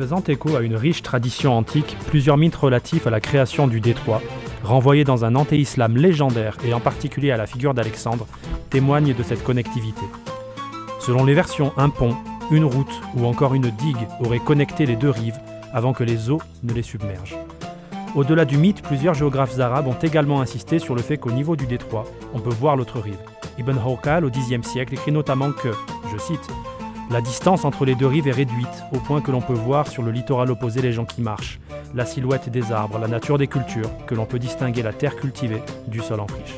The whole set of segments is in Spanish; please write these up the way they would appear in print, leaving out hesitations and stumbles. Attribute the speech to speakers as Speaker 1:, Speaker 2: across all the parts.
Speaker 1: Faisant écho à une riche tradition antique, plusieurs mythes relatifs à la création du détroit, renvoyés dans un anté-islam légendaire et en particulier à la figure d'Alexandre, témoignent de cette connectivité. Selon les versions, un pont, une route ou encore une digue auraient connecté les deux rives avant que les eaux ne les submergent. Au-delà du mythe, plusieurs géographes arabes ont également insisté sur le fait qu'au niveau du détroit, on peut voir l'autre rive. Ibn Hawqal, au Xe siècle, écrit notamment que, je cite, « La distance entre les deux rives est réduite, au point que l'on peut voir sur le littoral opposé les gens qui marchent, la silhouette des arbres, la nature des cultures, que l'on peut distinguer la terre cultivée du sol en friche. »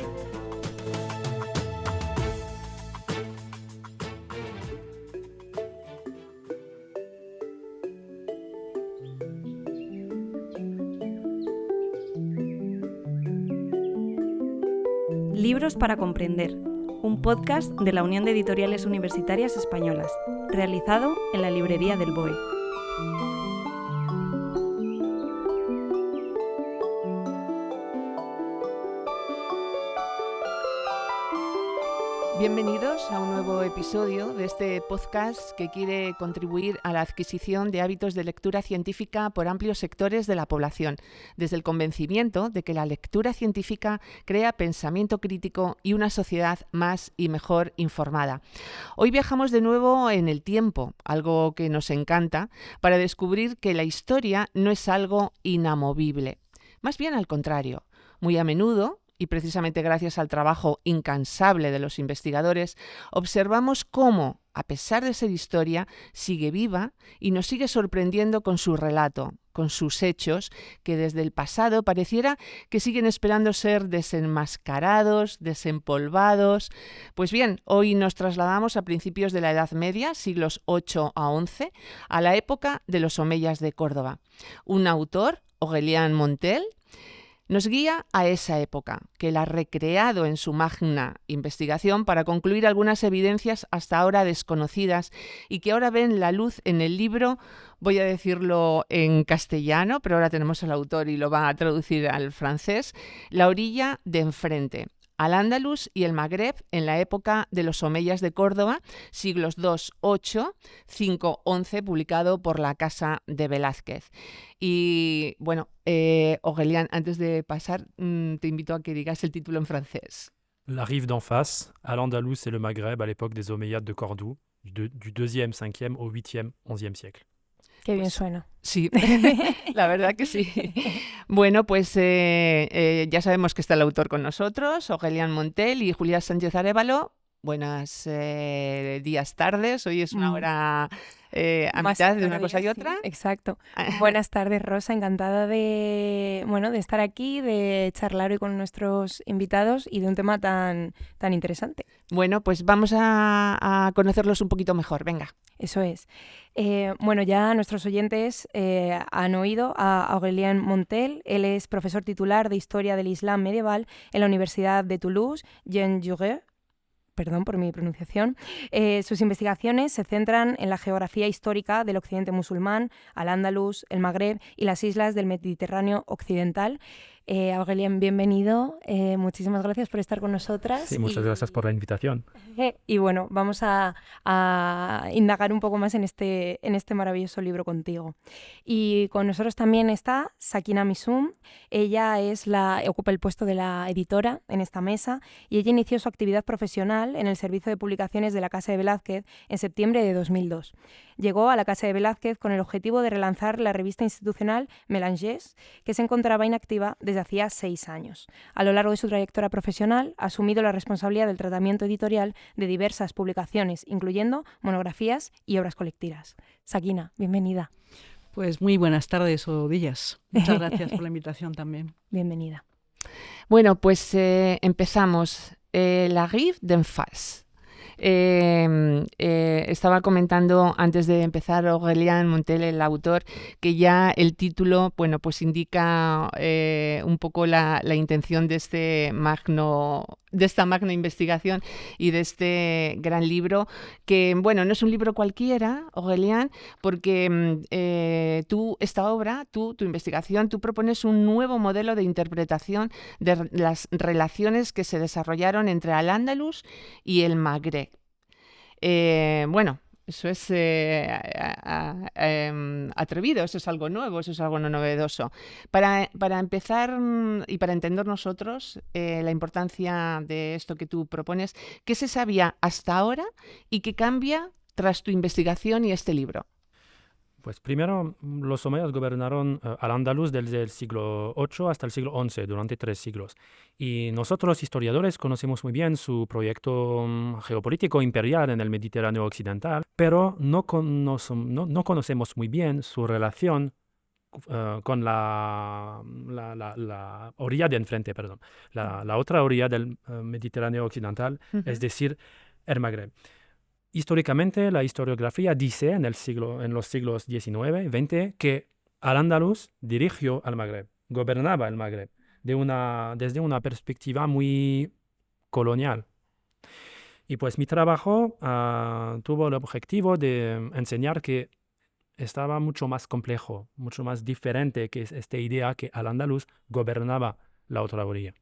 Speaker 2: Libros para comprender, un podcast de la Unión de Editoriales Universitarias Españolas, realizado en la librería del BOE.
Speaker 3: Bienvenidos a un nuevo episodio de este podcast que quiere contribuir a la adquisición de hábitos de lectura científica por amplios sectores de la población, desde el convencimiento de que la lectura científica crea pensamiento crítico y una sociedad más y mejor informada. Hoy viajamos de nuevo en el tiempo, algo que nos encanta, para descubrir que la historia no es algo inamovible. Más bien al contrario, muy a menudo, y precisamente gracias al trabajo incansable de los investigadores, observamos cómo, a pesar de ser historia, sigue viva y nos sigue sorprendiendo con su relato, con sus hechos, que desde el pasado pareciera que siguen esperando ser desenmascarados, desempolvados. Pues bien, hoy nos trasladamos a principios de la Edad Media, siglos 8 a 11, a la época de los omeyas de Córdoba. Un autor, Aurélien Montel, nos guía a esa época, que él ha recreado en su magna investigación para concluir algunas evidencias hasta ahora desconocidas y que ahora ven la luz en el libro, voy a decirlo en castellano, pero ahora tenemos al autor y lo va a traducir al francés, La orilla de enfrente. Al-Ándalus y el Magreb en la época de los omeyas de Córdoba, siglos II-8, V-11, publicado por la Casa de Velázquez. Y bueno, Aurélien, antes de pasar, te invito a que digas el título en francés.
Speaker 1: La rive d'en face, Al-Andalus et le Maghreb à l'époque des Omeyyades de Cordoue, du 2e, 5e au 8e, 11e siècle.
Speaker 2: Qué bien suena.
Speaker 3: Sí, la verdad que sí. Bueno, pues ya sabemos que está el autor con nosotros, Aurélien Montel y Julia Sánchez Arévalo. Buenos días, tardes. Hoy es una hora a mitad de una cosa y otra.
Speaker 4: Sí, exacto. Buenas tardes, Rosa. Encantada de estar aquí, de charlar hoy con nuestros invitados y de un tema tan interesante.
Speaker 3: Bueno, pues vamos a conocerlos un poquito mejor. Venga.
Speaker 4: Eso es. Ya nuestros oyentes han oído a Aurélien Montel. Él es profesor titular de Historia del Islam Medieval en la Universidad de Toulouse, Jean Jaurès. Perdón por mi pronunciación. Sus investigaciones se centran en la geografía histórica del occidente musulmán, Al-Ándalus, el Magreb y las islas del Mediterráneo occidental. Aurélien, bienvenido. Muchísimas gracias por estar con nosotras.
Speaker 1: Sí, muchas gracias por la invitación.
Speaker 4: Y bueno, vamos a indagar un poco más en este maravilloso libro contigo. Y con nosotros también está Sakina Misum. Ella ocupa el puesto de la editora en esta mesa y ella inició su actividad profesional en el servicio de publicaciones de la Casa de Velázquez en septiembre de 2002. Llegó a la Casa de Velázquez con el objetivo de relanzar la revista institucional Mélangés, que se encontraba inactiva desde hacía 6 años. A lo largo de su trayectoria profesional ha asumido la responsabilidad del tratamiento editorial de diversas publicaciones, incluyendo monografías y obras colectivas. Sakina, bienvenida.
Speaker 5: Pues muy buenas tardes o días. Muchas gracias por la invitación también.
Speaker 4: Bienvenida.
Speaker 3: Bueno, pues empezamos. La rive d'en face. Estaba comentando antes de empezar Aurélien Montel, el autor, que ya el título, bueno, pues indica un poco la intención de esta magna investigación y de este gran libro, que, bueno, no es un libro cualquiera, Aurélien, porque tu investigación, tú propones un nuevo modelo de interpretación de las relaciones que se desarrollaron entre Al-Ándalus y el Magreb. Eso es atrevido, eso es algo nuevo, eso es algo no novedoso. Para empezar y para entender nosotros la importancia de esto que tú propones, ¿qué se sabía hasta ahora y qué cambia tras tu investigación y este libro?
Speaker 1: Pues primero, los omeyas gobernaron al Andaluz desde el siglo VIII hasta el siglo XI, durante 3 siglos. Y nosotros, historiadores, conocemos muy bien su proyecto geopolítico imperial en el Mediterráneo occidental, pero no conocemos muy bien su relación con la orilla de enfrente, perdón, la otra orilla del Mediterráneo occidental, es decir, el Magreb. Históricamente, la historiografía dice en los siglos XIX y XX que Al-Ándalus dirigió al Magreb, gobernaba el Magreb, desde una perspectiva muy colonial. Y pues mi trabajo tuvo el objetivo de enseñar que estaba mucho más complejo, mucho más diferente que esta idea que Al-Ándalus gobernaba la otra orilla.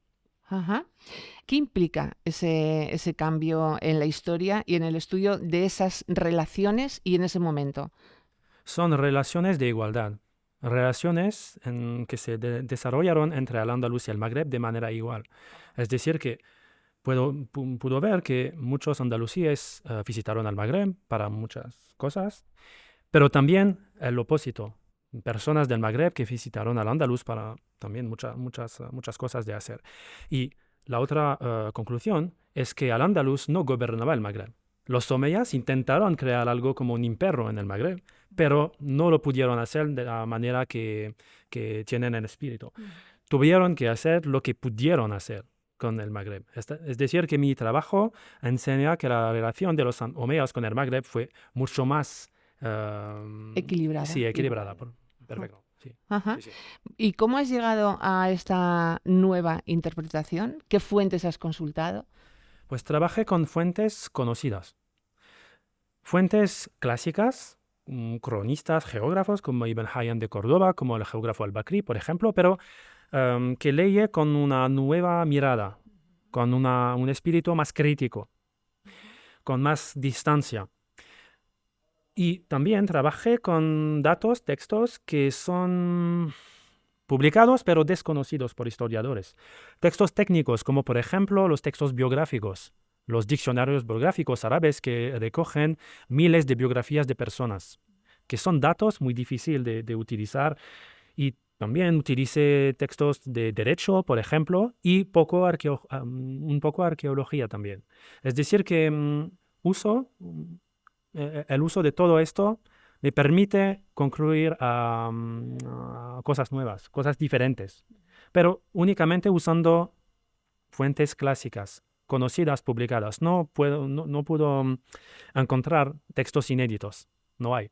Speaker 3: Ajá. ¿Qué implica ese cambio en la historia y en el estudio de esas relaciones y en ese momento?
Speaker 1: Son relaciones de igualdad, relaciones que se desarrollaron entre Al-Ándalus y el Magreb de manera igual. Es decir, que pudo ver que muchos andalusíes visitaron al Magreb para muchas cosas, pero también el opósito. Personas del Magreb que visitaron al Andaluz para también muchas cosas de hacer. Y la otra conclusión es que al Andaluz no gobernaba el Magreb. Los omeyas intentaron crear algo como un imperio en el Magreb, pero no lo pudieron hacer de la manera que tienen el espíritu. Tuvieron que hacer lo que pudieron hacer con el Magreb. Es decir, que mi trabajo enseña que la relación de los omeyas con el Magreb fue mucho más
Speaker 3: equilibrada.
Speaker 1: Sí, equilibrada. Perfecto. Sí.
Speaker 3: Ajá.
Speaker 1: Sí.
Speaker 3: ¿Y cómo has llegado a esta nueva interpretación? ¿Qué fuentes has consultado?
Speaker 1: Pues trabajé con fuentes conocidas. Fuentes clásicas, cronistas, geógrafos como Ibn Hayyan de Córdoba, como el geógrafo al-Bakri, por ejemplo, pero que leí con una nueva mirada, con un espíritu más crítico, con más distancia. Y también trabajé con textos que son publicados pero desconocidos por historiadores. Textos técnicos como por ejemplo los textos biográficos, los diccionarios biográficos árabes que recogen miles de biografías de personas, que son datos muy difíciles de utilizar. Y también utilicé textos de derecho, por ejemplo, y un poco arqueología también. Es decir que el uso de todo esto me permite concluir a cosas nuevas, cosas diferentes, pero únicamente usando fuentes clásicas, conocidas, publicadas. No puedo encontrar textos inéditos, no hay.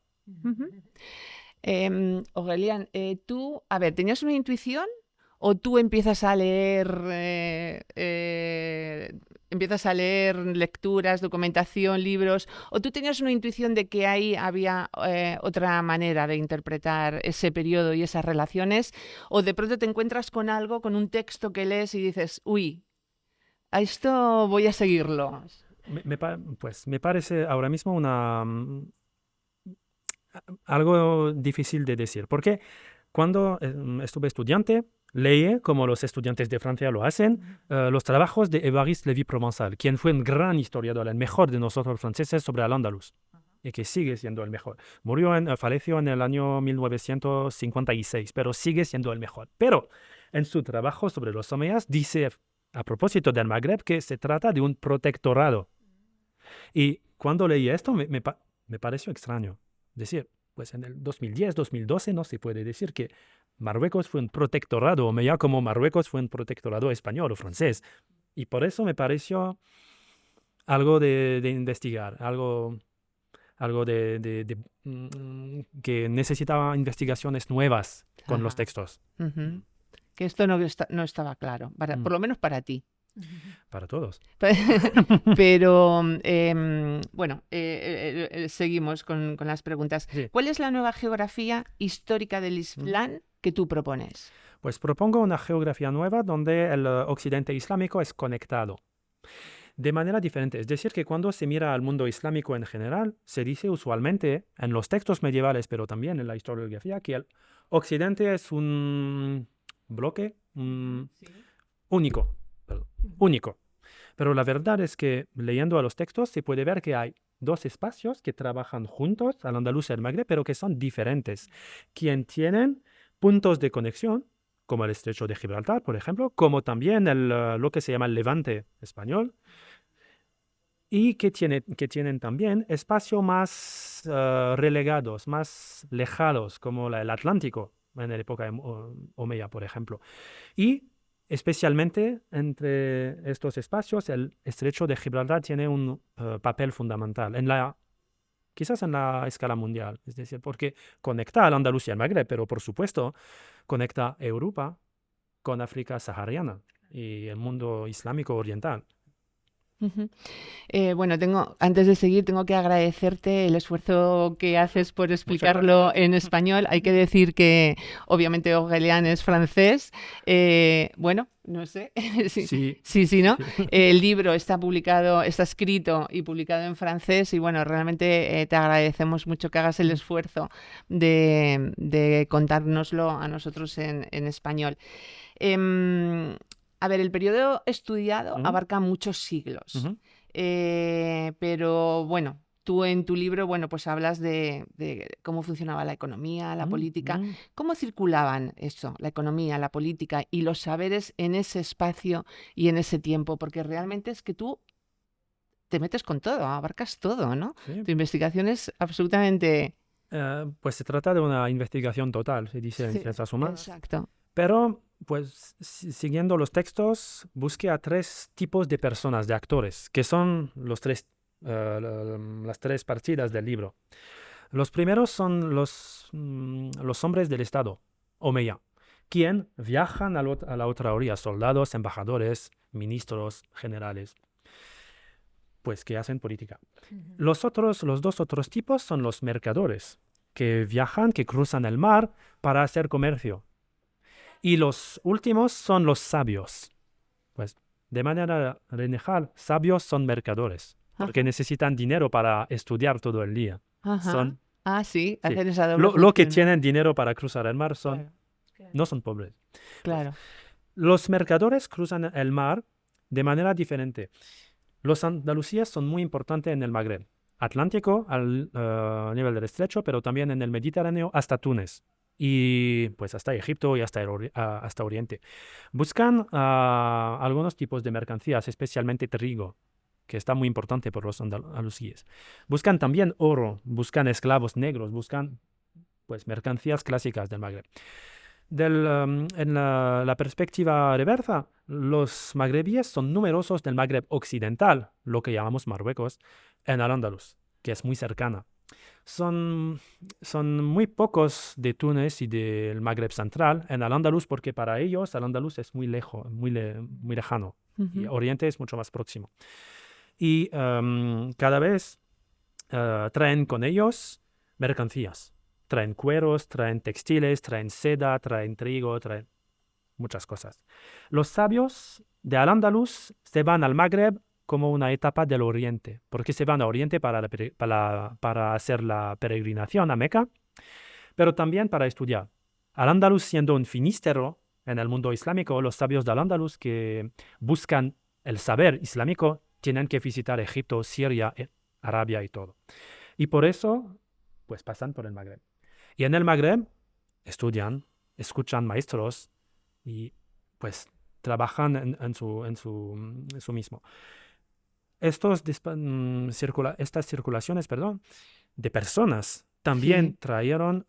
Speaker 3: Aurelian, tú, ¿tenías una intuición o tú empiezas a leer lecturas, documentación, libros, o tú tenías una intuición de que ahí había otra manera de interpretar ese periodo y esas relaciones, o de pronto te encuentras con algo, con un texto que lees y dices, uy, a esto voy a seguirlo?
Speaker 1: Pues me parece ahora mismo algo difícil de decir, porque cuando estuve estudiante, leí, como los estudiantes de Francia lo hacen, los trabajos de Évariste Lévy-Provençal, quien fue un gran historiador, el mejor de nosotros franceses sobre Al-Ándalus, y que sigue siendo el mejor. Falleció en el año 1956, pero sigue siendo el mejor. Pero en su trabajo sobre los omeyas dice, a propósito del Magreb, que se trata de un protectorado. Y cuando leí esto, me pareció extraño. Es decir, pues en el 2010, 2012 no se puede decir que Marruecos fue un protectorado omeya como Marruecos fue un protectorado español o francés. Y por eso me pareció algo de investigar, algo que necesitaba investigaciones nuevas con los textos.
Speaker 3: Que esto no estaba claro, por lo menos para ti.
Speaker 1: Para todos.
Speaker 3: Pero seguimos con las preguntas.
Speaker 1: Sí.
Speaker 3: ¿Cuál es la nueva geografía histórica del Islam que tú propones?
Speaker 1: Pues propongo una geografía nueva donde el occidente islámico es conectado. de manera diferente. Es decir, que cuando se mira al mundo islámico en general, se dice usualmente en los textos medievales, pero también en la historiografía, que el Occidente es un bloque único. Único. Pero la verdad es que leyendo a los textos se puede ver que hay dos espacios que trabajan juntos, al Andaluz y el Magreb, pero que son diferentes, quien tienen puntos de conexión, como el Estrecho de Gibraltar, por ejemplo, como también lo que se llama el Levante español, y que tienen también espacios más relegados, más lejanos, como el Atlántico, en la época omeya, por ejemplo. Y especialmente entre estos espacios, el Estrecho de Gibraltar tiene un papel fundamental, quizás en la escala mundial, es decir, porque conecta a Andalucía y al Magreb, pero por supuesto conecta Europa con África sahariana y el mundo islámico oriental.
Speaker 3: Bueno, antes de seguir, tengo que agradecerte el esfuerzo que haces por explicarlo en español. Hay que decir que, obviamente, Aurélien es francés. Bueno, no sé. Sí, ¿no? El libro está escrito y publicado en francés y, bueno, realmente te agradecemos mucho que hagas el esfuerzo de contárnoslo a nosotros en español. A ver, el periodo estudiado abarca muchos siglos, pero bueno, tú en tu libro, bueno, pues hablas de cómo funcionaba la economía, la política, cómo circulaban eso, la economía, la política y los saberes en ese espacio y en ese tiempo, porque realmente es que tú te metes con todo, abarcas todo, ¿no?
Speaker 1: Sí.
Speaker 3: Tu investigación es absolutamente...
Speaker 1: Pues se trata de una investigación total, se dice en ciencias humanas.
Speaker 3: Exacto.
Speaker 1: Pero, pues, siguiendo los textos, busqué a 3 tipos de personas, de actores, que son las 3 partidas del libro. Los primeros son los hombres del Estado, omeya, quien viajan a la otra orilla, soldados, embajadores, ministros, generales, pues que hacen política. Los 2 otros tipos son los mercadores, que viajan, que cruzan el mar para hacer comercio. Y los últimos son los sabios. Pues, de manera general, sabios son mercadores, porque necesitan dinero para estudiar todo el día.
Speaker 3: Hacen esa doble
Speaker 1: Lo que
Speaker 3: función, ¿no?
Speaker 1: tienen dinero para cruzar el mar no son pobres. Claro. Los mercadores cruzan el mar de manera diferente. Los andalusíes son muy importantes en el Magreb Atlántico, al nivel del estrecho, pero también en el Mediterráneo hasta Túnez. Y pues hasta Egipto y hasta Oriente. Buscan algunos tipos de mercancías, especialmente trigo, que está muy importante por los andalusíes. Buscan también oro, buscan esclavos negros, buscan pues mercancías clásicas del Magreb. En la perspectiva reversa, los magrebíes son numerosos del Magreb occidental, lo que llamamos Marruecos, en Al-Ándalus, que es muy cercana. Son muy pocos de Túnez y del Magreb central en Al-Ándalus, porque para ellos Al-Ándalus es muy lejos, muy lejano, y Oriente es mucho más próximo. Y cada vez traen con ellos mercancías. Traen cueros, traen textiles, traen seda, traen trigo, traen muchas cosas. Los sabios de Al-Ándalus se van al Magreb como una etapa del Oriente, porque se van a Oriente para hacer la peregrinación a Meca, pero también para estudiar. Al-Ándalus siendo un finistero en el mundo islámico, los sabios de Al-Ándalus que buscan el saber islámico tienen que visitar Egipto, Siria, Arabia y todo. Y por eso, pues pasan por el Magreb. Y en el Magreb estudian, escuchan maestros y pues trabajan en su mismo. Estas circulaciones, de personas también trajeron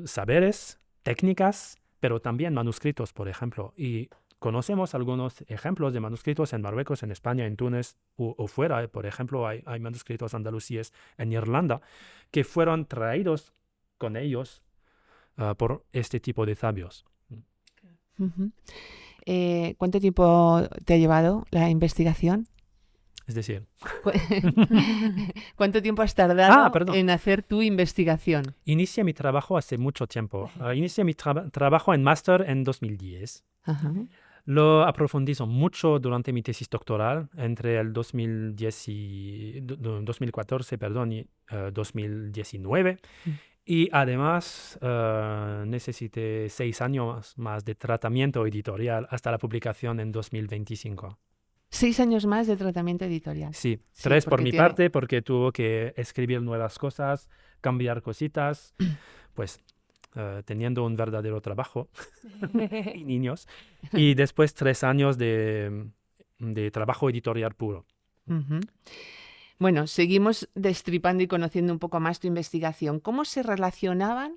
Speaker 1: saberes, técnicas, pero también manuscritos, por ejemplo. Y conocemos algunos ejemplos de manuscritos en Marruecos, en España, en Túnez o fuera. Por ejemplo, hay manuscritos andalusíes en Irlanda que fueron traídos con ellos por este tipo de sabios.
Speaker 3: ¿Cuánto tiempo te ha llevado la investigación?
Speaker 1: Es decir,
Speaker 3: ¿cuánto tiempo has tardado en hacer tu investigación?
Speaker 1: Inicié mi trabajo hace mucho tiempo. Inicié mi trabajo en máster en 2010. Lo aprofundizo mucho durante mi tesis doctoral entre el 2014, perdón, y 2019. Y además necesité 6 años más de tratamiento editorial hasta la publicación en 2025.
Speaker 3: 6 años más de tratamiento editorial.
Speaker 1: Sí,
Speaker 3: Sí,
Speaker 1: 3 por
Speaker 3: porque
Speaker 1: mi
Speaker 3: tiene-
Speaker 1: parte porque tuvo que escribir nuevas cosas, cambiar cositas, pues teniendo un verdadero trabajo y niños. Y después 3 años de trabajo editorial puro.
Speaker 3: Ujú. Bueno, seguimos destripando y conociendo un poco más tu investigación. ¿Cómo se relacionaban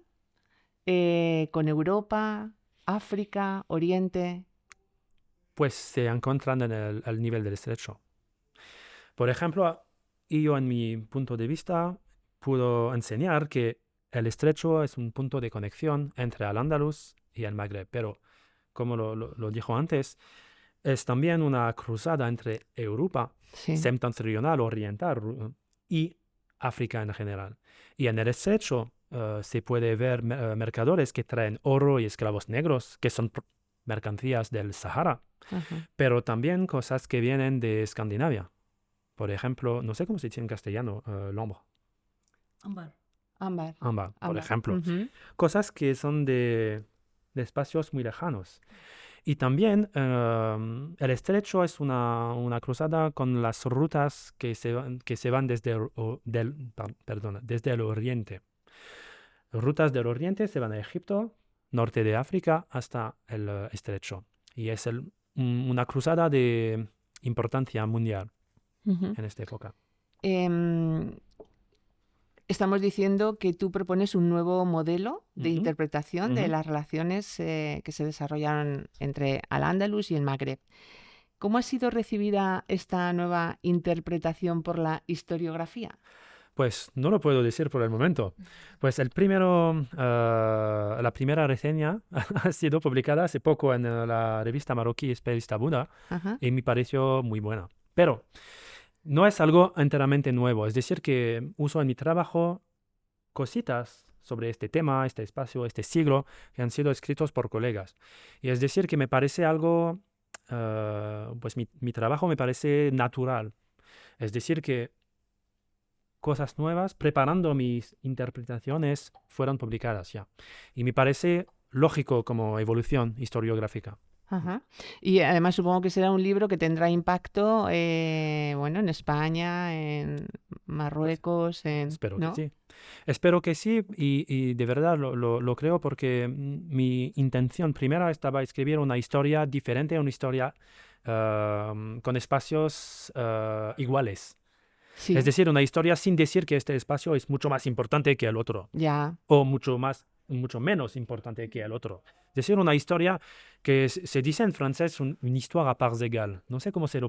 Speaker 3: con Europa, África, Oriente?
Speaker 1: Pues se encuentran al nivel del estrecho. Por ejemplo, yo en mi punto de vista puedo enseñar que el estrecho es un punto de conexión entre Al-Ándalus y el Magreb, pero como lo dijo antes, es también una cruzada entre Europa
Speaker 3: Sí.
Speaker 1: septentrional, oriental y África en general. Y en el estrecho se puede ver mercaderes que traen oro y esclavos negros, que son mercancías del Sahara,
Speaker 3: Ajá.
Speaker 1: pero también cosas que vienen de Escandinavia. Por ejemplo, no sé cómo se dice en castellano, l'ombre,
Speaker 5: Ámbar.
Speaker 3: Ámbar.
Speaker 1: ámbar, por
Speaker 3: Ámbar.
Speaker 1: ejemplo.
Speaker 3: Ujú.
Speaker 1: Cosas que son de espacios muy lejanos. Y también el estrecho es una cruzada con las rutas que se van desde desde el oriente. Rutas del oriente se van a Egipto, norte de África, hasta el estrecho. Y es una cruzada de importancia mundial
Speaker 3: Ujú.
Speaker 1: en esta época.
Speaker 3: Em, Estamos diciendo que tú propones un nuevo modelo de
Speaker 1: Ujú,
Speaker 3: interpretación de
Speaker 1: ujú.
Speaker 3: las relaciones que se desarrollaron entre Al-Ándalus y el Magreb. ¿Cómo ha sido recibida esta nueva interpretación por la historiografía?
Speaker 1: Pues no lo puedo decir por el momento. Pues la primera reseña ha sido publicada hace poco en la revista marroquí Especialista Buda
Speaker 3: Ajá.
Speaker 1: y me pareció muy buena. Pero no es algo enteramente nuevo. Es decir, que uso en mi trabajo cositas sobre este tema, este espacio, este siglo, que han sido escritos por colegas. Y es decir, que me parece algo, pues mi trabajo me parece natural. Es decir, que cosas nuevas, preparando mis interpretaciones, fueron publicadas ya. Y me parece lógico como evolución historiográfica.
Speaker 3: Ajá. Y además supongo que será un libro que tendrá impacto, bueno, en España, en Marruecos,
Speaker 1: Espero que
Speaker 3: ¿no?
Speaker 1: sí. Espero que sí y de verdad lo creo porque mi intención primera estaba escribir una historia diferente, una historia con espacios iguales.
Speaker 3: Sí,
Speaker 1: Es decir, una historia sin decir que este espacio es mucho más importante que el otro
Speaker 3: ya.
Speaker 1: o mucho menos importante que el otro. Es decir, una historia que se dice en francés une histoire à parts égales. No sé cómo se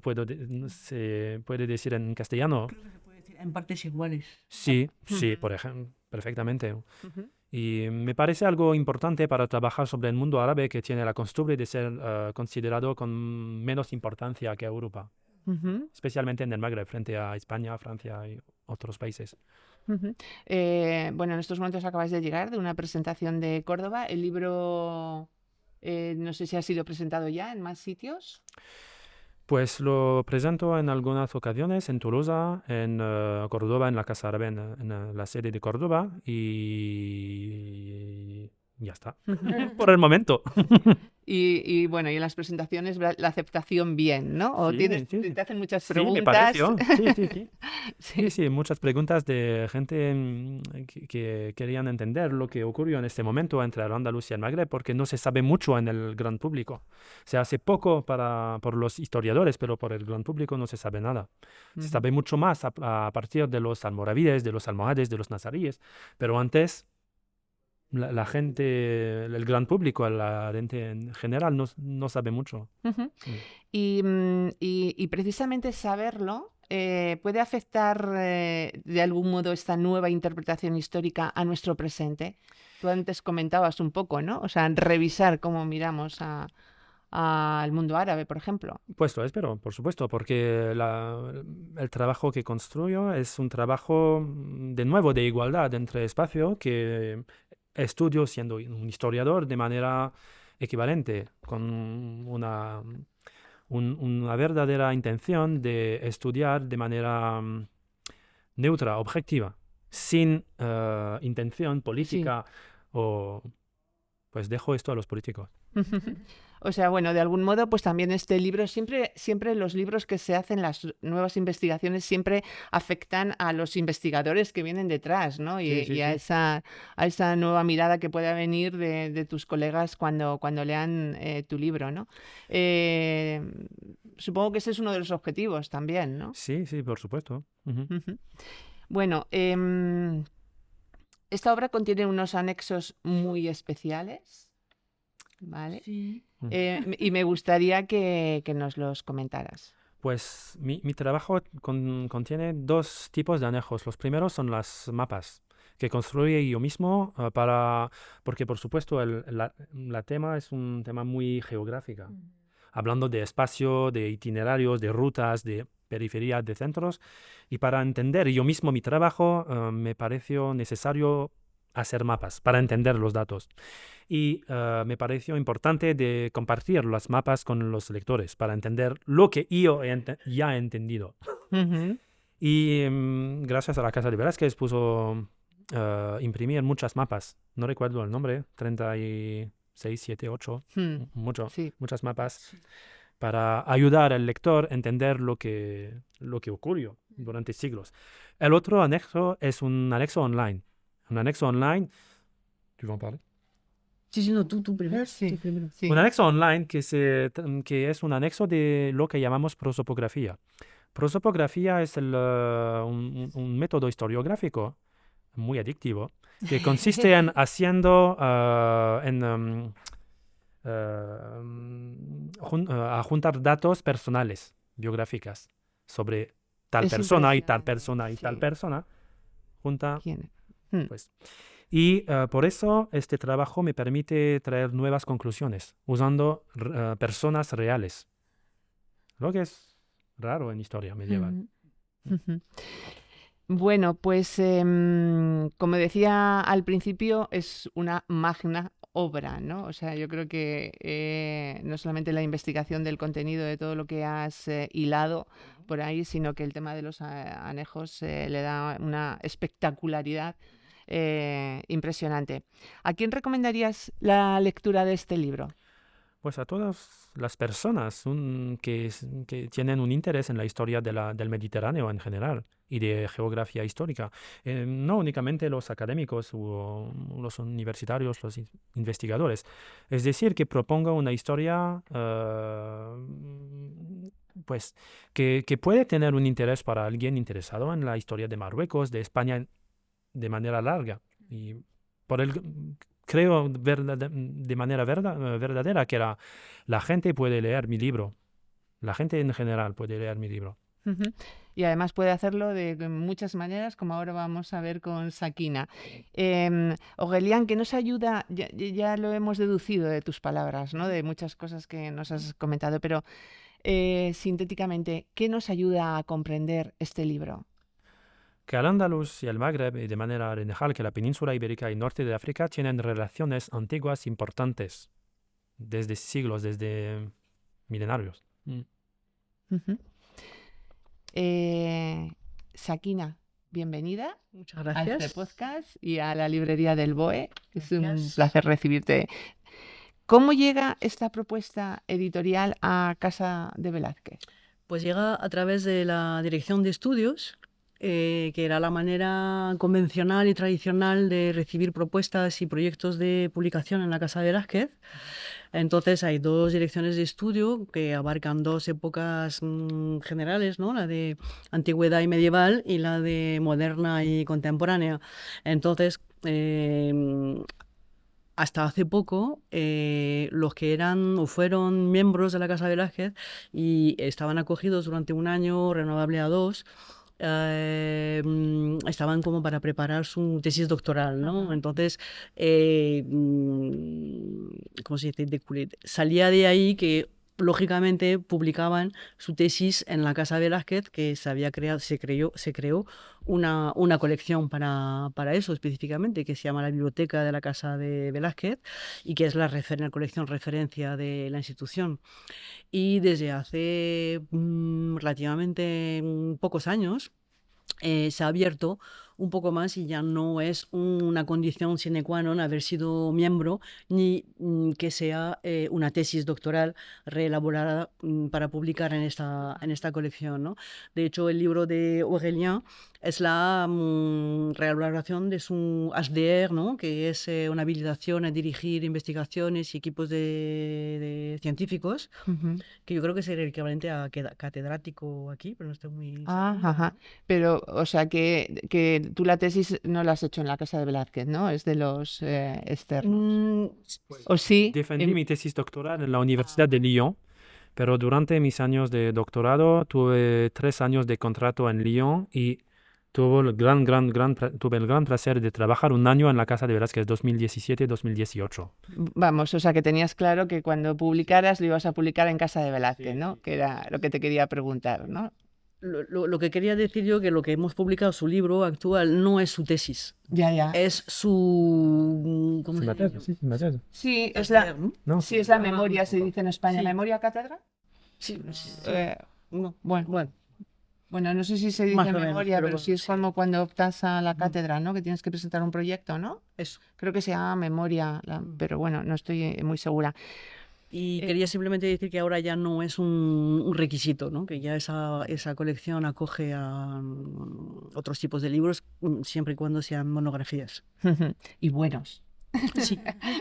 Speaker 1: puede decir en castellano.
Speaker 5: Creo que se puede decir en partes iguales.
Speaker 1: Sí, sí,
Speaker 3: Ujú.
Speaker 1: por ejemplo, perfectamente.
Speaker 3: Ujú.
Speaker 1: Y me parece algo importante para trabajar sobre el mundo árabe que tiene la costumbre de ser considerado con menos importancia que Europa,
Speaker 3: Ujú.
Speaker 1: especialmente en el Magreb, frente a España, Francia y otros países.
Speaker 3: Ujú. Bueno, en estos momentos acabáis de llegar de una presentación de Córdoba. El libro, no sé si ha sido presentado ya en más sitios.
Speaker 1: Pues lo presento en algunas ocasiones en Tolosa, en Córdoba, en la Casa Árabe, en la sede de Córdoba y ya está, por el momento.
Speaker 3: Y bueno, y en las presentaciones la aceptación bien, ¿no? O
Speaker 1: Sí, sí,
Speaker 3: te hacen muchas
Speaker 1: sí, me
Speaker 3: preguntas.
Speaker 1: pareció. Sí, sí, sí.
Speaker 3: Sí.
Speaker 1: Sí, sí, muchas preguntas de gente que querían entender lo que ocurrió en este momento entre Al-Ándalus y el Magreb, porque no se sabe mucho en el gran público. Se hace poco por los historiadores, pero por el gran público no se sabe nada. Se
Speaker 3: Ujú.
Speaker 1: sabe mucho más a partir de los almorávides, de los almohades, de los nazaríes, pero antes la gente, el gran público, la gente en general no sabe mucho.
Speaker 3: Ujú.
Speaker 1: Mm.
Speaker 3: Y precisamente saberlo puede afectar de algún modo esta nueva interpretación histórica a nuestro presente. Tú antes comentabas un poco, ¿no? O sea, revisar cómo miramos al mundo árabe, por ejemplo.
Speaker 1: Pues lo espero, por supuesto, porque el trabajo que construyo es un trabajo de nuevo de igualdad entre espacio que estudio siendo un historiador de manera equivalente, con una verdadera intención de estudiar de manera neutra, objetiva, sin intención política o... Pues dejo esto a los políticos.
Speaker 3: O sea, bueno, de algún modo, pues también este libro, siempre los libros que se hacen, las nuevas investigaciones, siempre afectan a los investigadores que vienen detrás, ¿no? Y a esa nueva mirada que pueda venir de tus colegas cuando lean tu libro, ¿no? Supongo que ese es uno de los objetivos también, ¿no?
Speaker 1: Sí, por supuesto.
Speaker 3: Bueno, esta obra contiene unos anexos muy especiales, ¿vale?
Speaker 5: Sí.
Speaker 3: Y me gustaría que nos los comentaras.
Speaker 1: Pues mi trabajo contiene dos tipos de anejos. Los primeros son las mapas que construí yo mismo porque por supuesto la tema es un tema muy geográfico, hablando de espacio, de itinerarios, de rutas, de periferia, de centros, y para entender yo mismo mi trabajo me pareció necesario hacer mapas para entender los datos. Y me pareció importante de compartir las mapas con los lectores para entender lo que yo ya he entendido. Y gracias a la Casa de Velázquez puso imprimir muchas mapas. No recuerdo el nombre, 36, 7, 8, muchas mapas para ayudar al lector a entender lo que ocurrió durante siglos. El otro anexo es un anexo online. Un anexo online... ¿Tú vas a hablar?
Speaker 5: Sí, no, tú primero.
Speaker 3: Sí.
Speaker 5: Tú primero.
Speaker 3: Sí.
Speaker 1: Un anexo online que es un anexo de lo que llamamos prosopografía. Prosopografía es un método historiográfico muy adictivo que consiste en haciendo a juntar datos personales, biográficas, sobre tal
Speaker 3: Es
Speaker 1: persona y tal
Speaker 3: impresionante,
Speaker 1: persona y tal
Speaker 3: sí.
Speaker 1: persona. Junta,
Speaker 3: ¿Quién?
Speaker 1: pues. Y por eso este trabajo me permite traer nuevas conclusiones usando personas reales, lo que es raro en historia medieval.
Speaker 3: Bueno, pues como decía al principio, es una magna obra, ¿no? O sea, yo creo que no solamente la investigación del contenido de todo lo que has hilado por ahí, sino que el tema de los anejos le da una espectacularidad impresionante. ¿A quién recomendarías la lectura de este libro?
Speaker 1: Pues a todas las personas que tienen un interés en la historia del Mediterráneo en general y de geografía histórica. No únicamente los académicos o los universitarios, los investigadores. Es decir, que proponga una historia pues, que puede tener un interés para alguien interesado en la historia de Marruecos, de España de manera larga. Y creo de manera verdadera que la gente puede leer mi libro. La gente en general puede leer mi libro.
Speaker 3: Y además puede hacerlo de muchas maneras, como ahora vamos a ver con Sakina. Aurélien, ¿qué nos ayuda? Ya lo hemos deducido de tus palabras, ¿no? De muchas cosas que nos has comentado, pero sintéticamente, ¿qué nos ayuda a comprender este libro?
Speaker 1: Que Al-Ándalus y el Magreb, y de manera general que la península ibérica y norte de África, tienen relaciones antiguas importantes, desde siglos, desde milenarios.
Speaker 3: Sakina, bienvenida.
Speaker 5: Muchas gracias.
Speaker 3: A este podcast y a la librería del BOE. Es un placer recibirte. ¿Cómo llega esta propuesta editorial a Casa de Velázquez?
Speaker 5: Pues llega a través de la Dirección de Estudios, que era la manera convencional y tradicional de recibir propuestas y proyectos de publicación en la Casa de Velázquez. Entonces hay dos direcciones de estudio que abarcan dos épocas generales, ¿no? La de antigüedad y medieval y la de moderna y contemporánea. Entonces, hasta hace poco, los que eran o fueron miembros de la Casa de Velázquez y estaban acogidos durante un año, renovable a 2, estaban como para preparar su tesis doctoral, ¿no? Uh-huh. Entonces, ¿cómo se dice? Salía de ahí que lógicamente publicaban su tesis en la Casa Velázquez, que se creó una colección para eso específicamente, que se llama la Biblioteca de la Casa de Velázquez y que es la colección referencia de la institución. Y desde hace relativamente pocos años se ha abierto un poco más y ya no es una condición sine qua non haber sido miembro ni que sea una tesis doctoral reelaborada para publicar en esta colección, ¿no? De hecho, el libro de Aurélien es la reelaboración de su HDR, ¿no? Que es una habilitación a dirigir investigaciones y equipos de científicos, que yo creo que sería el equivalente a catedrático aquí, pero no estoy muy...
Speaker 3: Ajá. Pero, o sea, que tú la tesis no la has hecho en la Casa de Velázquez, ¿no? Es de los externos. ¿O sí?
Speaker 1: Defendí mi tesis doctoral en la Universidad de Lyon, pero durante mis años de doctorado tuve 3 años de contrato en Lyon y tuve el gran placer de trabajar un año en la Casa de Velázquez, 2017-2018.
Speaker 3: Vamos, o sea, que tenías claro que cuando publicaras lo ibas a publicar en Casa de Velázquez,
Speaker 1: Sí,
Speaker 3: ¿no?
Speaker 1: sí.
Speaker 3: Que era lo que te quería preguntar, ¿no?
Speaker 5: Lo que quería decir yo, que lo que hemos publicado, su libro actual, no es su tesis,
Speaker 3: Ya.
Speaker 5: es su... ¿cómo se llama?
Speaker 3: Sí, es
Speaker 5: Taller, ¿no?
Speaker 1: ¿No?
Speaker 3: sí, es la memoria, se dice en España.
Speaker 5: Sí.
Speaker 3: ¿Memoria cátedra?
Speaker 5: Sí,
Speaker 3: No,
Speaker 5: bueno,
Speaker 3: bueno, no sé si se dice
Speaker 5: Más o menos,
Speaker 3: memoria,
Speaker 5: pero
Speaker 3: pero sí es como cuando optas a la cátedra, ¿no? Que tienes que presentar un proyecto, ¿no?
Speaker 5: eso.
Speaker 3: Creo que se llama memoria, pero bueno, no estoy muy segura.
Speaker 5: Y quería simplemente decir que ahora ya no es un requisito, ¿no? Que ya esa colección acoge a otros tipos de libros, siempre y cuando sean monografías.
Speaker 3: Y buenos.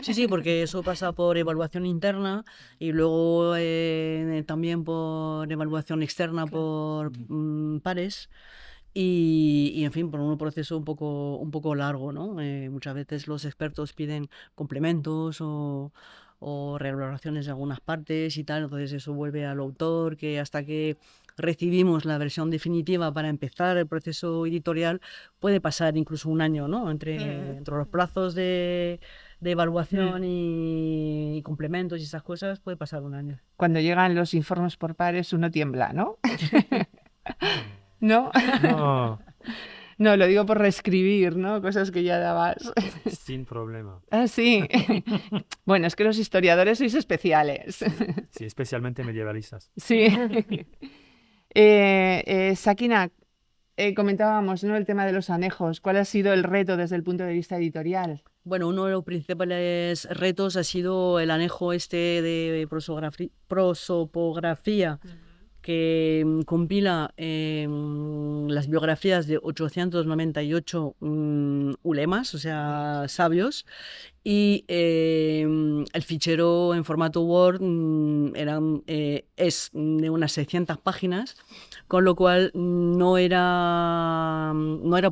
Speaker 5: Sí, porque eso pasa por evaluación interna y luego también por evaluación externa por pares. Y, en fin, por un proceso un poco largo, ¿no? Muchas veces los expertos piden complementos o revaloraciones de algunas partes y tal, entonces eso vuelve al autor, que hasta que recibimos la versión definitiva para empezar el proceso editorial puede pasar incluso un año, ¿no? Entre los plazos de evaluación y complementos y esas cosas puede pasar un año.
Speaker 3: Cuando llegan los informes por pares uno tiembla, ¿no? ¿No?
Speaker 1: No,
Speaker 3: No, lo digo por reescribir, ¿no? Cosas que ya dabas.
Speaker 1: sin problema.
Speaker 3: Ah, sí. Bueno, es que los historiadores sois especiales.
Speaker 1: Sí, especialmente medievalistas.
Speaker 3: Sí. Sakina, comentábamos, ¿no? El tema de los anejos. ¿Cuál ha sido el reto desde el punto de vista editorial?
Speaker 5: Bueno, uno de los principales retos ha sido el anejo de prosopografía que compila las biografías de 898 ulemas, o sea, sabios, y el fichero en formato Word es de unas 600 páginas, con lo cual no era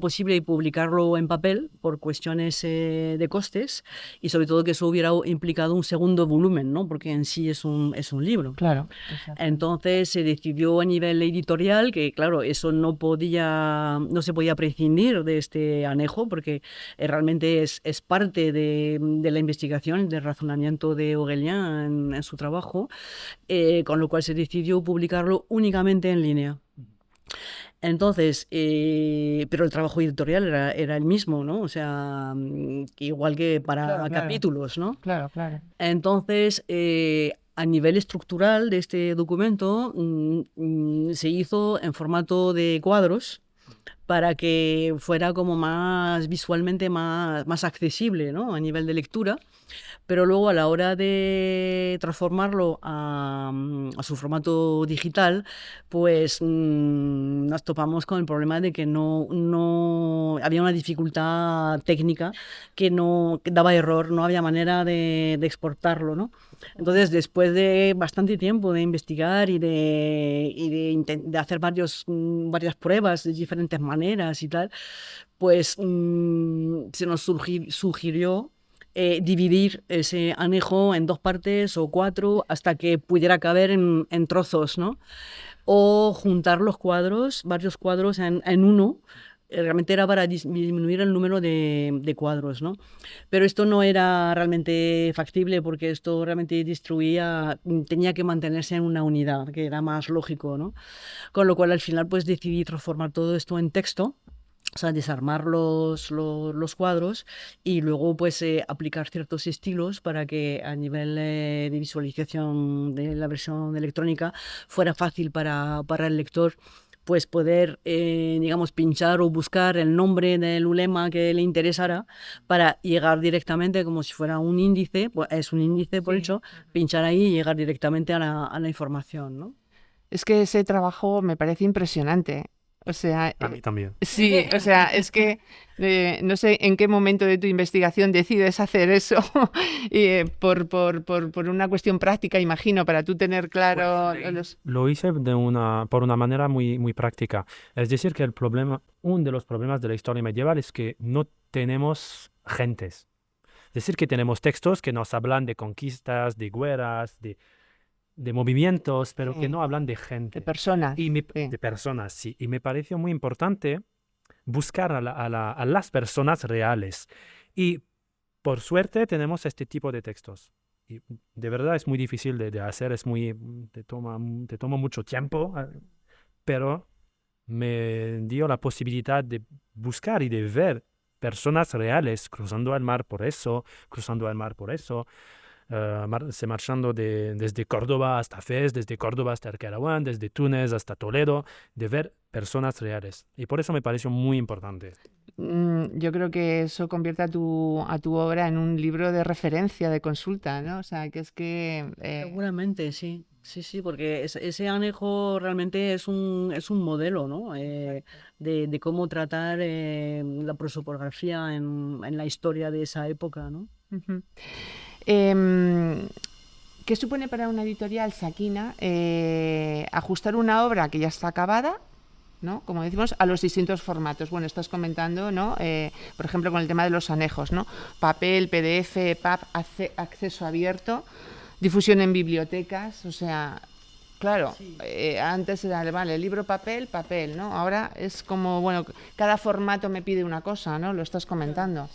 Speaker 5: posible publicarlo en papel por cuestiones de costes y sobre todo que eso hubiera implicado un segundo volumen, ¿no? Porque en sí es un libro.
Speaker 3: Claro.
Speaker 5: Entonces se decidió a nivel editorial que, claro, eso no se podía prescindir de este anejo porque realmente es parte de la investigación, del razonamiento de Aurélien en su trabajo, con lo cual se decidió publicarlo únicamente en línea. Entonces, pero el trabajo editorial era el mismo, ¿no? O sea, igual que para
Speaker 3: Claro.
Speaker 5: capítulos, ¿no?
Speaker 3: Claro.
Speaker 5: Entonces, a nivel estructural de este documento, se hizo en formato de cuadros para que fuera como más visualmente más accesible, ¿no? A nivel de lectura. Pero luego a la hora de transformarlo a su formato digital, pues nos topamos con el problema de que no había una dificultad técnica que daba error, no había manera de exportarlo, ¿no? Entonces, después de bastante tiempo de investigar y de hacer varias pruebas de diferentes maneras y tal, pues se nos sugirió dividir ese anejo en 2 partes o 4 hasta que pudiera caber en trozos, ¿no? O juntar los cuadros, varios cuadros en uno, realmente era para disminuir el número de cuadros, ¿no? Pero esto no era realmente factible porque esto realmente tenía que mantenerse en una unidad, que era más lógico, ¿no? Con lo cual al final pues decidí transformar todo esto en texto. O sea, desarmar los cuadros y luego pues aplicar ciertos estilos para que a nivel de visualización de la versión electrónica fuera fácil para el lector pues poder, digamos, pinchar o buscar el nombre del ulema que le interesara para llegar directamente, como si fuera un índice, pues es un índice por hecho, pinchar ahí y llegar directamente a la información, ¿no?
Speaker 3: Es que ese trabajo me parece impresionante. O sea,
Speaker 1: A mí también.
Speaker 3: sí, o sea, es que no sé en qué momento de tu investigación decides hacer eso y, por una cuestión práctica, imagino, para tú tener claro los...
Speaker 1: Lo hice por una manera muy, muy práctica. Es decir, que uno de los problemas de la historia medieval es que no tenemos gentes. Es decir, que tenemos textos que nos hablan de conquistas, de guerras, de movimientos, pero que
Speaker 3: Sí,
Speaker 1: no hablan de
Speaker 3: de
Speaker 1: gente.
Speaker 3: personas.
Speaker 1: Y
Speaker 3: Sí.
Speaker 1: de personas, sí. Y me pareció muy importante buscar a las personas reales. Y por suerte tenemos este tipo de textos. Y de verdad es muy difícil de hacer, te toma mucho tiempo, pero me dio la posibilidad de buscar y de ver personas reales cruzando el mar por eso, se marchando desde Córdoba hasta Fez, desde Córdoba hasta el Carawán, desde Túnez hasta Toledo, de ver personas reales. Y por eso me pareció muy importante.
Speaker 3: Yo creo que eso convierte a tu obra en un libro de referencia, de consulta, ¿no? O sea, que es que...
Speaker 5: Seguramente, sí. Sí, sí, porque ese anejo realmente es un modelo, ¿no? De cómo tratar la prosopografía en la historia de esa época, ¿no?
Speaker 3: Ujú. Em, ¿Qué supone para una editorial, Sakina, ajustar una obra que ya está acabada, ¿no? Como decimos, a los distintos formatos? Bueno, estás comentando, ¿no? Por ejemplo, con el tema de los anejos, ¿no? Papel, PDF, EPUB, acceso abierto, difusión en bibliotecas, o sea, claro, antes era, vale, libro, papel, ¿no? Ahora es como, bueno, cada formato me pide una cosa, ¿no? Lo estás comentando.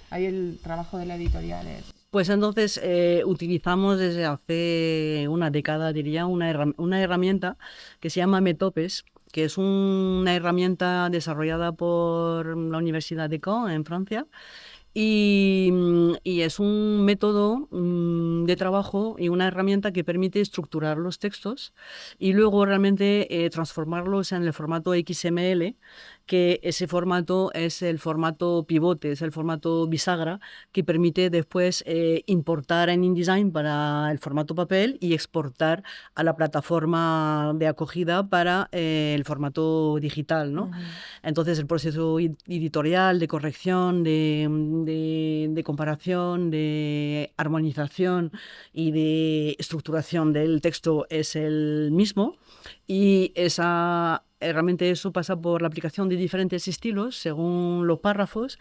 Speaker 3: Ahí el trabajo de la editorial es...
Speaker 5: Pues entonces utilizamos desde hace una década, diría, una herramienta que se llama Metopes, que es una herramienta desarrollada por la Universidad de Caen en Francia. Y es un método de trabajo y una herramienta que permite estructurar los textos y luego realmente transformarlos en el formato XML, que ese formato es el formato pivote, es el formato bisagra, que permite después importar en InDesign para el formato papel y exportar a la plataforma de acogida para el formato digital, ¿no? Entonces el proceso editorial, de corrección, de comparación, de armonización y de estructuración del texto es el mismo, y realmente eso pasa por la aplicación de diferentes estilos según los párrafos,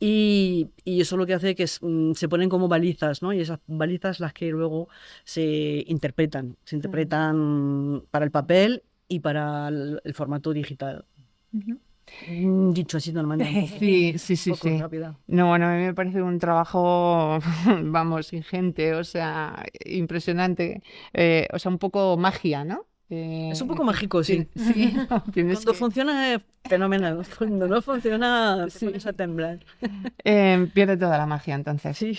Speaker 5: y eso lo que hace que se ponen como balizas, ¿no? Y esas balizas las que luego se interpretan para el papel y para el formato digital. Dicho así de una manera un poco rápida.
Speaker 3: No, bueno, a mí me parece un trabajo, vamos, ingente, o sea, impresionante, o sea, un poco magia, ¿no?
Speaker 5: Es un poco mágico, sí.
Speaker 3: Sí,
Speaker 5: Cuando funciona es fenomenal, cuando no funciona te pones a temblar.
Speaker 3: pierde toda la magia, entonces.
Speaker 5: Sí.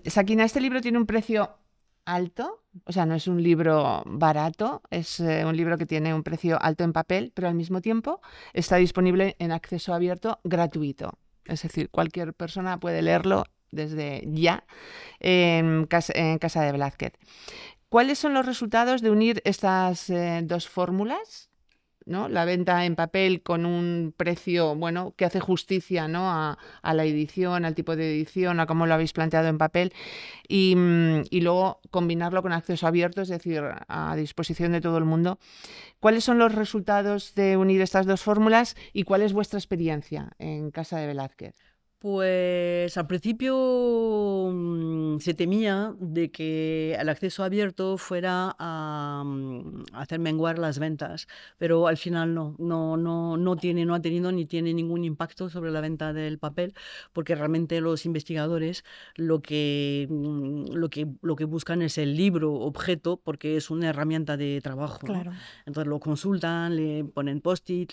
Speaker 3: Sakina, ¿este libro tiene un precio alto? O sea, no es un libro barato, es un libro que tiene un precio alto en papel, pero al mismo tiempo está disponible en acceso abierto gratuito. Es decir, cualquier persona puede leerlo desde ya en casa de Blázquez. ¿Cuáles son los resultados de unir estas dos fórmulas? ¿No? La venta en papel con un precio, bueno, que hace justicia, ¿no? a la edición, al tipo de edición, a cómo lo habéis planteado en papel, y luego combinarlo con acceso abierto, es decir, a disposición de todo el mundo. ¿Cuáles son los resultados de unir estas dos fórmulas y cuál es vuestra experiencia en casa de Blázquez?
Speaker 5: Pues al principio se temía de que el acceso abierto fuera a hacer menguar las ventas, pero al final no ha tenido ni tiene ningún impacto sobre la venta del papel, porque realmente los investigadores lo que buscan es el libro objeto, porque es una herramienta de trabajo, ¿no?
Speaker 4: Claro.
Speaker 5: Entonces lo consultan, le ponen post-it,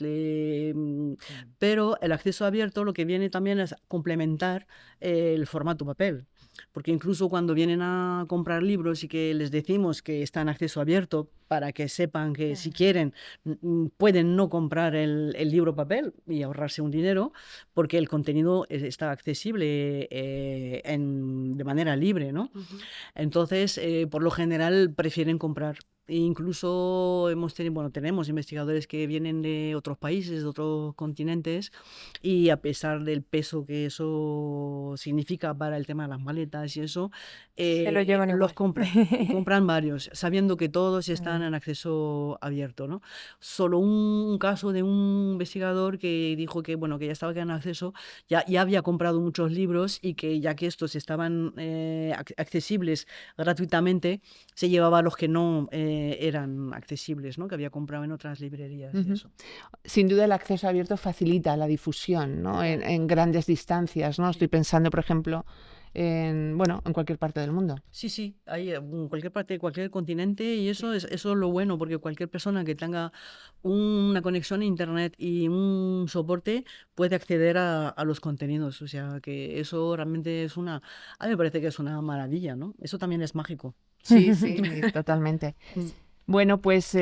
Speaker 5: pero el acceso abierto lo que viene también es complementar el formato papel. Porque incluso cuando vienen a comprar libros y que les decimos que está en acceso abierto, para que sepan que si quieren pueden no comprar el libro papel y ahorrarse un dinero, porque el contenido está accesible de manera libre, ¿no? Entonces, por lo general prefieren comprar. E incluso tenemos investigadores que vienen de otros países, de otros continentes, y a pesar del peso que eso significa para el tema de las maletas y eso,
Speaker 4: Se lo llevan
Speaker 5: los
Speaker 4: igual.
Speaker 5: compran varios, sabiendo que todos están en acceso abierto, ¿no? Solo un caso de un investigador que dijo que ya estaba en acceso, ya había comprado muchos libros y que ya que estos estaban accesibles gratuitamente, se llevaba a los que no eran accesibles, ¿no? Que había comprado en otras librerías. Y eso.
Speaker 3: Sin duda el acceso abierto facilita la difusión, ¿no? En grandes distancias, ¿no? Estoy pensando, por ejemplo, en cualquier parte del mundo.
Speaker 5: Sí, hay en cualquier parte, cualquier continente, y eso es lo bueno, porque cualquier persona que tenga una conexión a internet y un soporte puede acceder a los contenidos. O sea, que eso realmente a mí me parece que es una maravilla, ¿no? Eso también es mágico.
Speaker 3: Sí, totalmente. Bueno, pues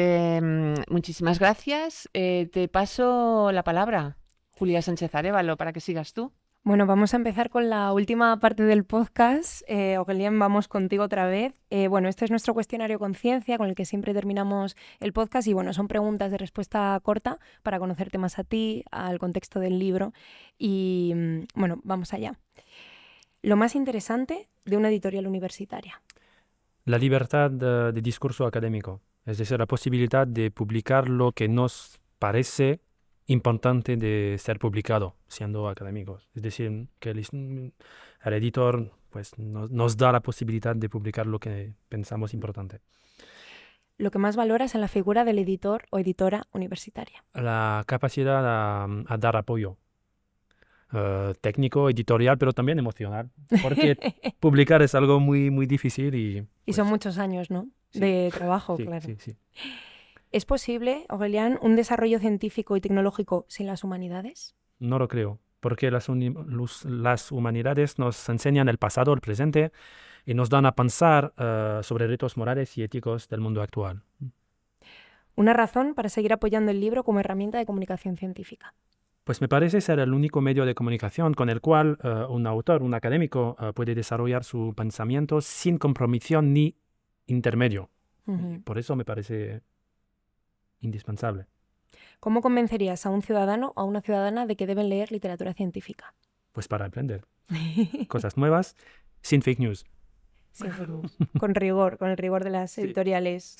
Speaker 3: muchísimas gracias. Te paso la palabra, Julia Sánchez Arévalo, para que sigas tú.
Speaker 4: Bueno, vamos a empezar con la última parte del podcast. Aurélien, vamos contigo otra vez. Este es nuestro cuestionario Conciencia, con el que siempre terminamos el podcast, y son preguntas de respuesta corta para conocerte más a ti, al contexto del libro. Y vamos allá. Lo más interesante de una editorial universitaria.
Speaker 1: La libertad de discurso académico, es decir, la posibilidad de publicar lo que nos parece importante de ser publicado siendo académicos. Es decir, que el editor nos da la posibilidad de publicar lo que pensamos importante.
Speaker 4: Lo que más valoras en la figura del editor o editora universitaria.
Speaker 1: La capacidad a dar apoyo técnico, editorial, pero también emocional, porque publicar es algo muy, muy difícil
Speaker 4: y son muchos años, ¿no? Sí. De trabajo,
Speaker 1: sí,
Speaker 4: claro.
Speaker 1: Sí.
Speaker 4: ¿Es posible, Aurélien, un desarrollo científico y tecnológico sin las humanidades?
Speaker 1: No lo creo, porque las humanidades nos enseñan el pasado, el presente, y nos dan a pensar sobre retos morales y éticos del mundo actual.
Speaker 4: ¿Una razón para seguir apoyando el libro como herramienta de comunicación científica?
Speaker 1: Pues me parece ser el único medio de comunicación con el cual un autor, un académico, puede desarrollar su pensamiento sin compromiso ni intermedio. Por eso me parece indispensable.
Speaker 4: ¿Cómo convencerías a un ciudadano o a una ciudadana de que deben leer literatura científica?
Speaker 1: Pues para aprender cosas nuevas, sin fake news.
Speaker 4: Sin fake news. Con el rigor de las editoriales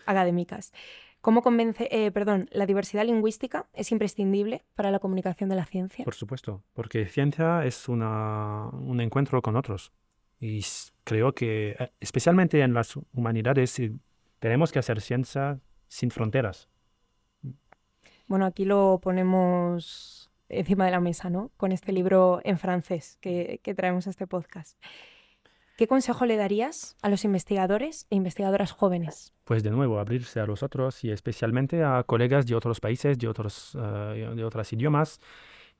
Speaker 4: académicas. ¿Cómo la diversidad lingüística es imprescindible para la comunicación de la ciencia?
Speaker 1: Por supuesto, porque ciencia es un encuentro con otros. Y creo que, especialmente en las humanidades, tenemos que hacer ciencia sin fronteras.
Speaker 4: Bueno, aquí lo ponemos encima de la mesa, ¿no? Con este libro en francés que traemos a este podcast. ¿Qué consejo le darías a los investigadores e investigadoras jóvenes?
Speaker 1: Pues de nuevo, abrirse a los otros y especialmente a colegas de otros países, de otros idiomas,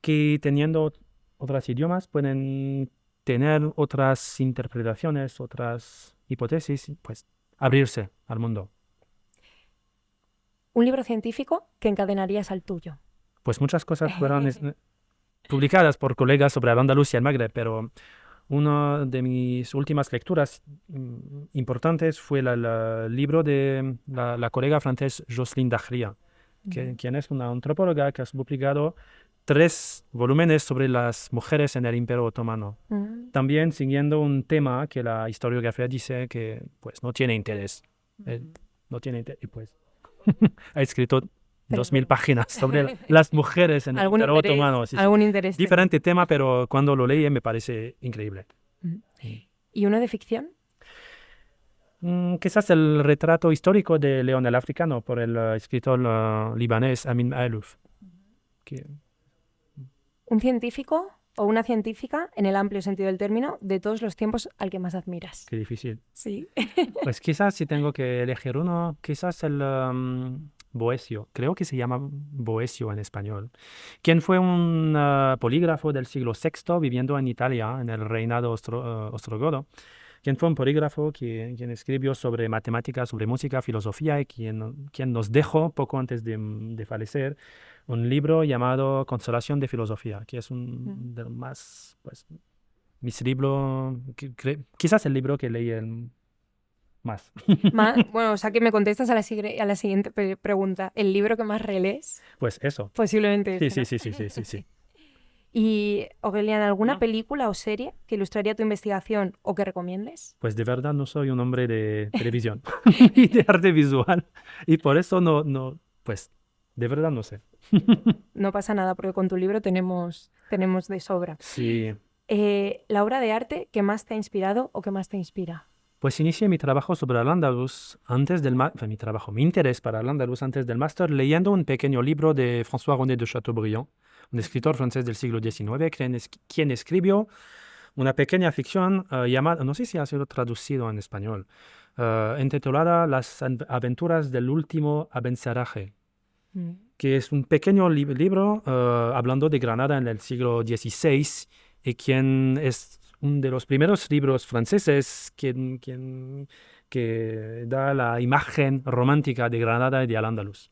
Speaker 1: que teniendo otros idiomas pueden tener otras interpretaciones, otras hipótesis, pues abrirse al mundo.
Speaker 4: ¿Un libro científico que encadenarías al tuyo?
Speaker 1: Pues muchas cosas fueron publicadas por colegas sobre Al-Ándalus y el Magreb, pero una de mis últimas lecturas importantes fue el libro de la colega francesa Jocelyne Dachria, quien es una antropóloga que ha publicado 3 volúmenes sobre las mujeres en el Imperio Otomano. También siguiendo un tema que la historiografía dice que pues no tiene interés. No tiene interés y pues ha escrito 2000 páginas sobre las mujeres en el Imperio Otomano.
Speaker 4: ¿Algún interés?
Speaker 1: Diferente tema, pero cuando lo leí me parece increíble.
Speaker 4: ¿Y uno de ficción?
Speaker 1: Quizás el retrato histórico de León el Africano por el escritor libanés Amin Maalouf. Que,
Speaker 4: Un científico o una científica, en el amplio sentido del término, de todos los tiempos al que más admiras.
Speaker 1: qué difícil.
Speaker 4: Sí.
Speaker 1: Pues quizás si tengo que elegir uno, quizás el Boecio, creo que se llama Boecio en español, quien fue un polígrafo del siglo VI viviendo en Italia, en el reinado ostrogodo, quien fue un polígrafo quien escribió sobre matemáticas, sobre música, filosofía y quien nos dejó poco antes de fallecer un libro llamado Consolación de Filosofía, que es un de los más, pues, mis libros, quizás el libro que leí más.
Speaker 4: Bueno, o sea que me contestas a la siguiente pregunta. ¿El libro que más relees?
Speaker 1: Pues eso.
Speaker 4: Posiblemente
Speaker 1: Sí,
Speaker 4: ese,
Speaker 1: sí,
Speaker 4: ¿no?
Speaker 1: sí, sí, sí, sí.
Speaker 4: Y, Aurelian, ¿alguna
Speaker 1: No.
Speaker 4: película o serie que ilustraría tu investigación o que recomiendes?
Speaker 1: Pues de verdad no soy un hombre de televisión y de arte visual. Y por eso no, pues de verdad no sé.
Speaker 4: No pasa nada, porque con tu libro tenemos de sobra.
Speaker 1: Sí.
Speaker 4: ¿La obra de arte que más te ha inspirado o que más te inspira?
Speaker 1: Pues inicié mi trabajo sobre Al-Ándalus antes del mi interés para Al-Ándalus antes del máster leyendo un pequeño libro de François-René de Chateaubriand, un escritor francés del siglo XIX, quien escribió una pequeña ficción llamada, no sé si ha sido traducido en español, intitulada Las aventuras del último Abencerraje, que es un pequeño libro hablando de Granada en el siglo XVI y quien es uno de los primeros libros franceses que da la imagen romántica de Granada y de Al-Ándalus.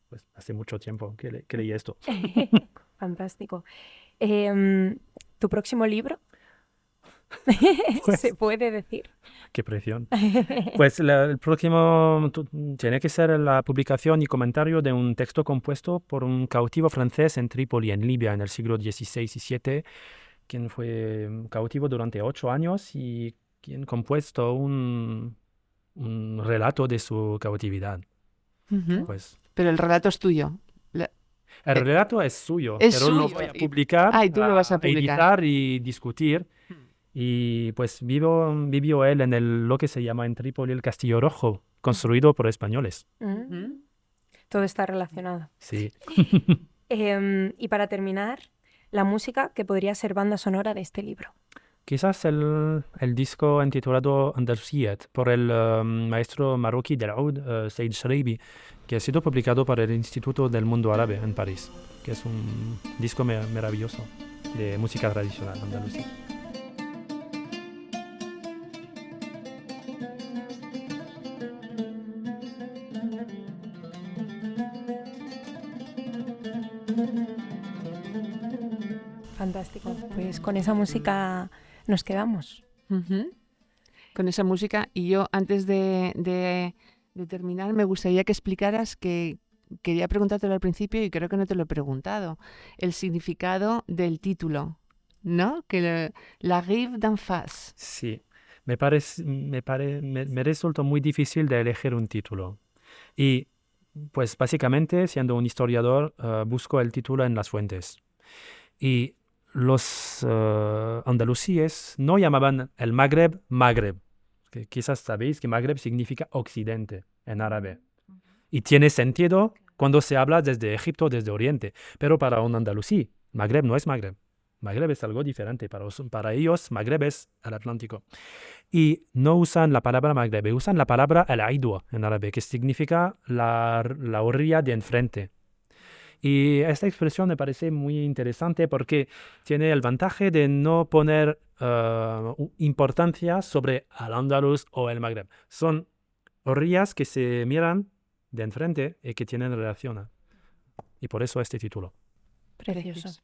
Speaker 1: Pues hace mucho tiempo que leí esto.
Speaker 4: Fantástico. ¿Tu próximo libro?
Speaker 1: Pues,
Speaker 4: ¿Se puede decir?
Speaker 1: qué presión. Pues el próximo tiene que ser la publicación y comentario de un texto compuesto por un cautivo francés en Trípoli, en Libia, en el siglo XVI y XVII, quien fue cautivo durante 8 años y quien compuesto un relato de su cautividad.
Speaker 3: Ujú.
Speaker 1: Pues
Speaker 3: Pero el relato es tuyo.
Speaker 1: el relato es suyo,
Speaker 3: es
Speaker 1: pero lo
Speaker 3: suyo.
Speaker 1: voy a publicar,
Speaker 3: Ah, y tú lo vas a publicar.
Speaker 1: editar y discutir. Y pues vivió él en lo que se llama en Trípoli el Castillo Rojo, construido por españoles.
Speaker 4: Todo está relacionado.
Speaker 1: Sí.
Speaker 4: Y para terminar, la música que podría ser banda sonora de este libro.
Speaker 1: Quizás el disco intitulado Andalusiyat por el maestro marroquí del oud, Said Sharibi, que ha sido publicado por el Instituto del Mundo Árabe en París, que es un disco maravilloso de música tradicional andalusí.
Speaker 4: Fantástico. Pues con esa música nos quedamos.
Speaker 3: Ujú. Con esa música. Y yo, antes de terminar, me gustaría que explicaras que quería preguntártelo al principio y creo que no te lo he preguntado. El significado del título, ¿no? Que la rive d'en face.
Speaker 1: Sí, me resultó muy difícil de elegir un título. Y pues básicamente, siendo un historiador, busco el título en las fuentes. Y los andalusíes no llamaban el Magreb Magreb. Que quizás sabéis que Magreb significa occidente en árabe. Y tiene sentido cuando se habla desde Egipto, desde Oriente. Pero para un andalusí, Magreb no es Magreb. Magreb es algo diferente. Para ellos, Magreb es el Atlántico. Y no usan la palabra Magreb, usan la palabra al-Aidwa en árabe, que significa la orilla de enfrente. Y esta expresión me parece muy interesante porque tiene el vantaje de no poner importancia sobre Al-Ándalus o el Magreb. Son orillas que se miran de enfrente y que tienen relación. Y por eso este título.
Speaker 4: Precioso.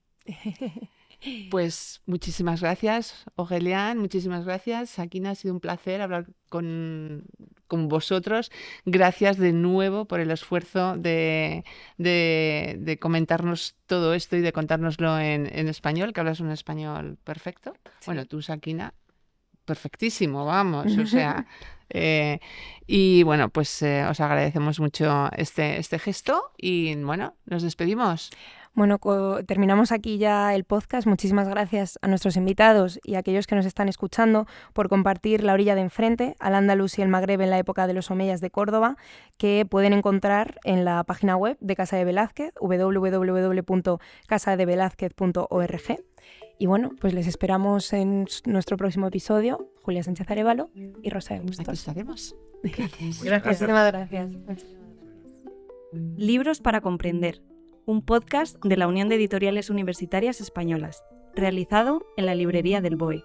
Speaker 3: Pues muchísimas gracias, Aurelian, muchísimas gracias. Sakina, ha sido un placer hablar con vosotros. Gracias de nuevo por el esfuerzo de comentarnos todo esto y de contárnoslo en español, que hablas un español perfecto.
Speaker 4: Sí.
Speaker 3: Bueno, tú, Sakina, perfectísimo, vamos. O sea, Y bueno, pues os agradecemos mucho este gesto y bueno, nos despedimos.
Speaker 4: Bueno, terminamos aquí ya el podcast. Muchísimas gracias a nuestros invitados y a aquellos que nos están escuchando por compartir La orilla de enfrente, Al-Ándalus y el Magreb en la época de los omeyas de Córdoba, que pueden encontrar en la página web de Casa de Velázquez, www.casadevelázquez.org. Y bueno, pues les esperamos en nuestro próximo episodio. Julia Sánchez Arévalo y Rosa de Bustos.
Speaker 3: Aquí estaremos.
Speaker 4: Gracias. Muchísimas gracias.
Speaker 2: Libros para comprender. Un podcast de la Unión de Editoriales Universitarias Españolas, realizado en la librería del BOE.